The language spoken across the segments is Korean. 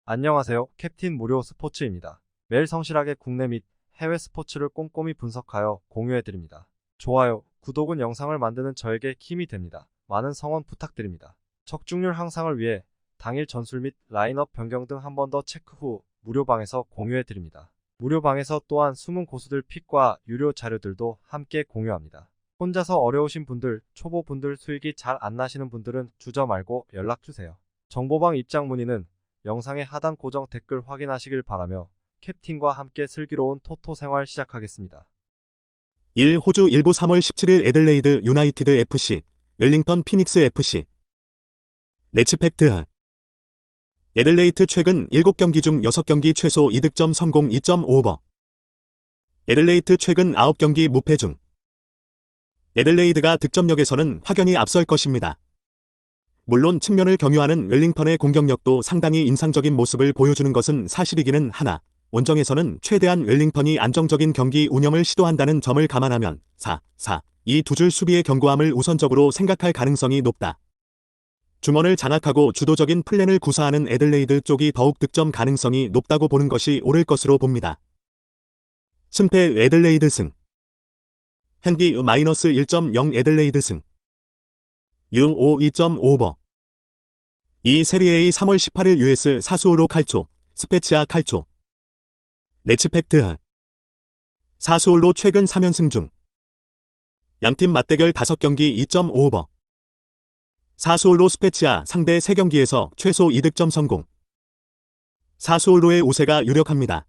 안녕하세요. 캡틴 무료 스포츠입니다. 매일 성실하게 국내 및 해외 스포츠를 꼼꼼히 분석하여 공유해드립니다. 좋아요, 구독은 영상을 만드는 저에게 힘이 됩니다. 많은 성원 부탁드립니다. 적중률 향상을 위해 당일 전술 및 라인업 변경 등 한 번 더 체크 후 무료방에서 공유해드립니다. 무료방에서 또한 숨은 고수들 픽과 유료 자료들도 함께 공유합니다. 혼자서 어려우신 분들, 초보분들, 수익이 잘 안 나시는 분들은 주저 말고 연락주세요. 정보방 입장 문의는 영상의 하단 고정 댓글 확인하시길 바라며 캡틴과 함께 슬기로운 토토 생활 시작하겠습니다. 1. 호주 일부 3월 17일 애들레이드 유나이티드 FC, 웰링턴 피닉스 FC. 매치팩트. 애들레이트 최근 7경기 중 6경기 최소 2득점 성공 2.5오버. 애들레이트 최근 9경기 무패 중. 애들레이드가 득점력에서는 확연히 앞설 것입니다. 물론 측면을 경유하는 웰링턴의 공격력도 상당히 인상적인 모습을 보여주는 것은 사실이기는 하나, 원정에서는 최대한 웰링턴이 안정적인 경기 운영을 시도한다는 점을 감안하면 4-4-2 두 줄 수비의 견고함을 우선적으로 생각할 가능성이 높다. 중원을 장악하고 주도적인 플랜을 구사하는 애들레이드 쪽이 더욱 득점 가능성이 높다고 보는 것이 옳을 것으로 봅니다. 승패 애들레이드 승. 핸디 -1.0 애들레이드 승. U5 2.5오버. 이 세리에의 3월 18일 US 사수올로 칼초, 스페치아 칼초. 매치팩트. 사수올로 최근 3연승 중. 양팀 맞대결 5경기 2.5오버. 사수올로 스페치아 상대 3경기에서 최소 2득점 성공. 사수올로의 우세가 유력합니다.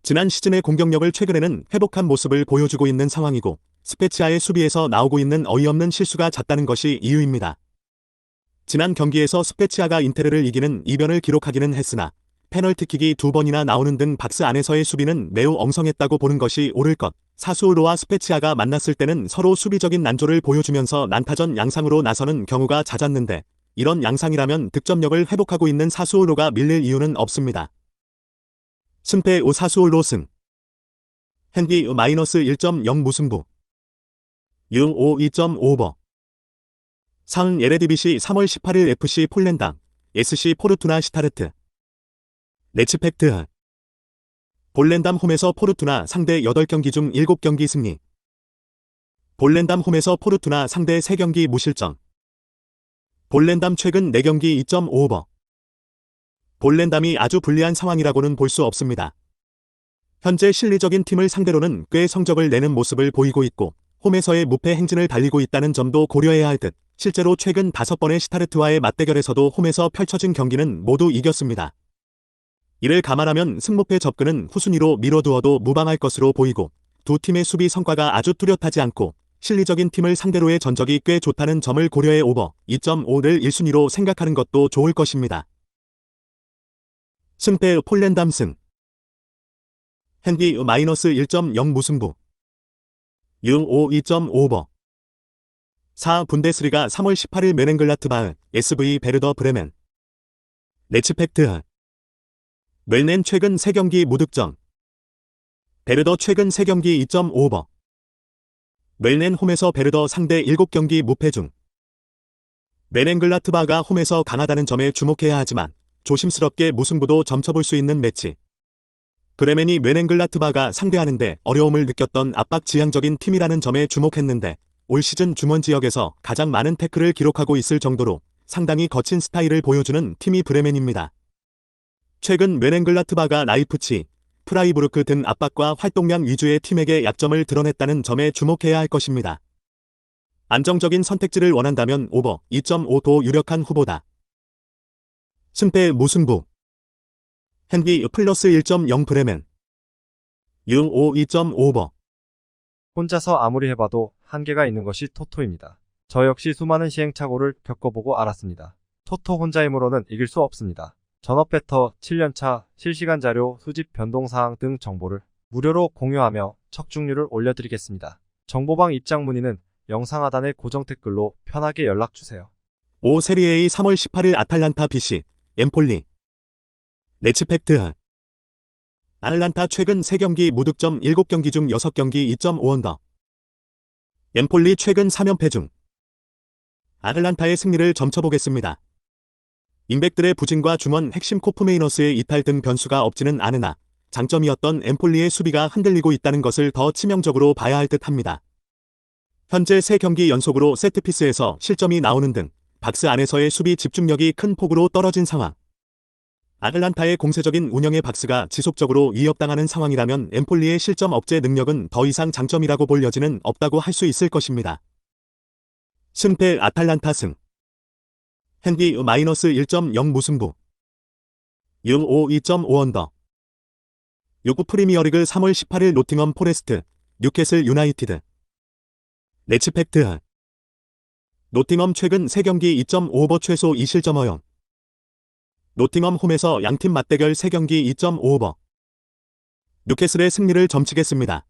지난 시즌의 공격력을 최근에는 회복한 모습을 보여주고 있는 상황이고, 스페치아의 수비에서 나오고 있는 어이없는 실수가 잦다는 것이 이유입니다. 지난 경기에서 스페치아가 인테르를 이기는 이변을 기록하기는 했으나 페널티킥이 2번이나 나오는 등 박스 안에서의 수비는 매우 엉성했다고 보는 것이 옳을 것. 사수올로와 스페치아가 만났을 때는 서로 수비적인 난조를 보여주면서 난타전 양상으로 나서는 경우가 잦았는데, 이런 양상이라면 득점력을 회복하고 있는 사수올로가 밀릴 이유는 없습니다. 승패 5 사수올로 승. 핸디 -1.0 무승부. U5 2.5오버. 상 에레디비시 3월 18일 FC 폴랜당, SC 포르투나 시타르트. 매치팩트. 볼렌담 홈에서 포르투나 상대 8경기 중 7경기 승리. 볼렌담 홈에서 포르투나 상대 3경기 무실점. 볼렌담 최근 4경기 2.5오버. 볼렌담이 아주 불리한 상황이라고는 볼 수 없습니다. 현재 실리적인 팀을 상대로는 꽤 성적을 내는 모습을 보이고 있고, 홈에서의 무패 행진을 달리고 있다는 점도 고려해야 할 듯, 실제로 최근 5번의 시타르트와의 맞대결에서도 홈에서 펼쳐진 경기는 모두 이겼습니다. 이를 감안하면 승무패 접근은 후순위로 미뤄두어도 무방할 것으로 보이고, 두 팀의 수비 성과가 아주 뚜렷하지 않고 실리적인 팀을 상대로의 전적이 꽤 좋다는 점을 고려해 오버 2.5를 1순위로 생각하는 것도 좋을 것입니다. 승패 폴랜담 승. 핸디 -1.0 무승부. U5 2.5오버. 4. 분데스리가 3월 18일 메넨글라트바흐, SV 베르더 브레멘. 매치팩트. 멜넨 최근 3경기 무득점. 베르더 최근 3경기 2.5오버. 멜넨 홈에서 베르더 상대 7경기 무패 중. 메넨글라트바흐가 홈에서 강하다는 점에 주목해야 하지만 조심스럽게 무승부도 점쳐볼 수 있는 매치. 브레멘이 메넨글라트바흐가 상대하는데 어려움을 느꼈던 압박 지향적인 팀이라는 점에 주목했는데, 올 시즌 중원 지역에서 가장 많은 태클을 기록하고 있을 정도로 상당히 거친 스타일을 보여주는 팀이 브레멘입니다. 최근 메넨글라트바흐가 라이프치, 프라이부르크 등 압박과 활동량 위주의 팀에게 약점을 드러냈다는 점에 주목해야 할 것입니다. 안정적인 선택지를 원한다면 오버 2.5도 유력한 후보다. 승패 무승부. 핸디 +1.0 브레멘. U5 2.5오버. 혼자서 아무리 해봐도 한계가 있는 것이 토토입니다. 저 역시 수많은 시행착오를 겪어보고 알았습니다. 토토 혼자 힘으로는 이길 수 없습니다. 전업배터 7년차 실시간 자료 수집 변동사항 등 정보를 무료로 공유하며 적중률을 올려드리겠습니다. 정보방 입장 문의는 영상 하단의 고정 댓글로 편하게 연락주세요. 5 세리에의 3월 18일 아탈란타 BC, 엠폴리. 매치팩트. 아틀란타 최근 3경기 무득점 7경기 중 6경기 2.5언더. 엠폴리 최근 3연패 중. 아틀란타의 승리를 점쳐보겠습니다. 잉백들의 부진과 중원 핵심 코프메이너스의 이탈 등 변수가 없지는 않으나 장점이었던 엠폴리의 수비가 흔들리고 있다는 것을 더 치명적으로 봐야 할 듯합니다. 현재 3경기 연속으로 세트피스에서 실점이 나오는 등 박스 안에서의 수비 집중력이 큰 폭으로 떨어진 상황. 아틀란타의 공세적인 운영의 박스가 지속적으로 위협당하는 상황이라면 엠폴리의 실점 억제 능력은 더 이상 장점이라고 볼 여지는 없다고 할 수 있을 것입니다. 승패 아탈란타 승. 핸디 -1.0 무승부. 6-5 2.5 언더. 6부 프리미어리그 3월 18일 노팅엄 포레스트, 뉴캐슬 유나이티드. 매치팩트. 노팅엄 최근 3경기 2.5오버 최소 2실점 허용. 노팅엄 홈에서 양팀 맞대결 3경기 2.5오버. 뉴캐슬의 승리를 점치겠습니다.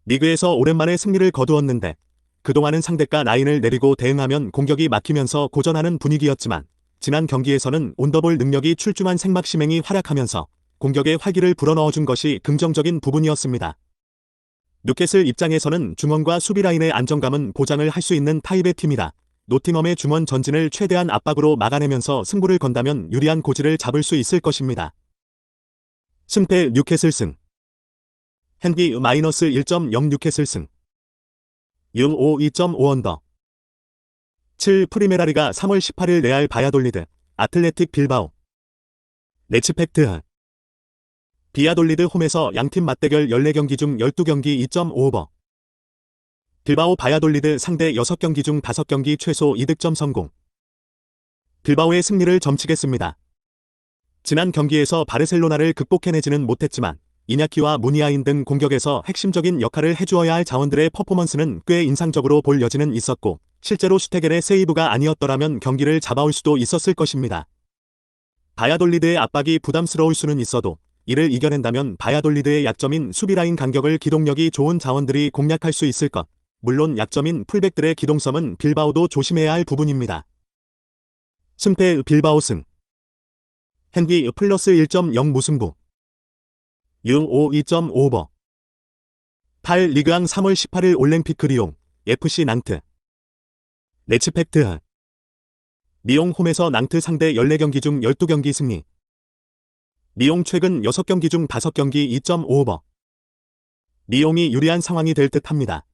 리그에서 오랜만에 승리를 거두었는데 그동안은 상대가 라인을 내리고 대응하면 공격이 막히면서 고전하는 분위기였지만 지난 경기에서는 온더볼 능력이 출중한 생막시맹이 활약하면서 공격에 활기를 불어넣어준 것이 긍정적인 부분이었습니다. 뉴캐슬 입장에서는 중원과 수비 라인의 안정감은 보장을 할 수 있는 타입의 팀이라 노팅엄의 중원 전진을 최대한 압박으로 막아내면서 승부를 건다면 유리한 고지를 잡을 수 있을 것입니다. 승패 뉴캐슬 승. 핸디 -1.0 뉴캐슬 승. 6-5 2.5 언더. 7 프리메라리가 3월 18일 레알 바야돌리드, 아틀레틱 빌바오. 매치팩트. 비아돌리드 홈에서 양팀 맞대결 14경기 중 12경기 2.5오버. 빌바오 바야돌리드 상대 6경기 중 5경기 최소 2득점 성공. 빌바오의 승리를 점치겠습니다. 지난 경기에서 바르셀로나를 극복해내지는 못했지만 이냐키와 무니아인 등 공격에서 핵심적인 역할을 해주어야 할 자원들의 퍼포먼스는 꽤 인상적으로 볼 여지는 있었고 실제로 슈테겔의 세이브가 아니었더라면 경기를 잡아올 수도 있었을 것입니다. 바야돌리드의 압박이 부담스러울 수는 있어도 이를 이겨낸다면 바야돌리드의 약점인 수비라인 간격을 기동력이 좋은 자원들이 공략할 수 있을 것. 물론 약점인 풀백들의 기동성은 빌바오도 조심해야 할 부분입니다. 승패 빌바오 승. 핸디 +1.0 무승부. 6-5 2.5오버. 8 리그앙 3월 18일 올랭피크 리옹, FC 낭트. 매치팩트. 리옹 홈에서 낭트 상대 14경기 중 12경기 승리. 리옹 최근 6경기 중 5경기 2.5오버. 리옹이 유리한 상황이 될 듯합니다.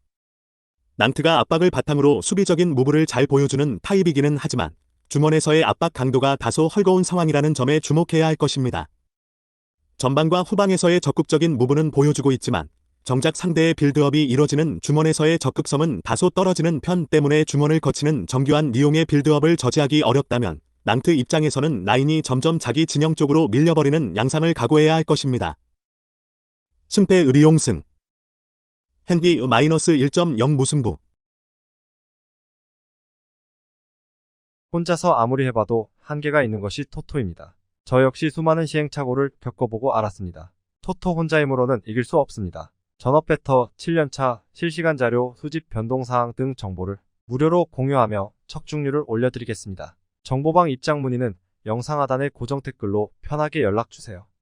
낭트가 압박을 바탕으로 수비적인 무브를 잘 보여주는 타입이기는 하지만 중원에서의 압박 강도가 다소 헐거운 상황이라는 점에 주목해야 할 것입니다. 전방과 후방에서의 적극적인 무브는 보여주고 있지만 정작 상대의 빌드업이 이뤄지는 중원에서의 적극성은 다소 떨어지는 편 때문에 중원을 거치는 정교한 리옹의 빌드업을 저지하기 어렵다면 낭트 입장에서는 라인이 점점 자기 진영 쪽으로 밀려버리는 양상을 각오해야 할 것입니다. 승패 리옹 승. 핸디 -1.0 무승부. 혼자서 아무리 해봐도 한계가 있는 것이 토토입니다. 저 역시 수많은 시행착오를 겪어보고 알았습니다. 토토 혼자 힘으로는 이길 수 없습니다. 전업배터 7년차 실시간 자료 수집 변동사항 등 정보를 무료로 공유하며 척중률을 올려드리겠습니다. 정보방 입장 문의는 영상 하단의 고정 댓글로 편하게 연락주세요.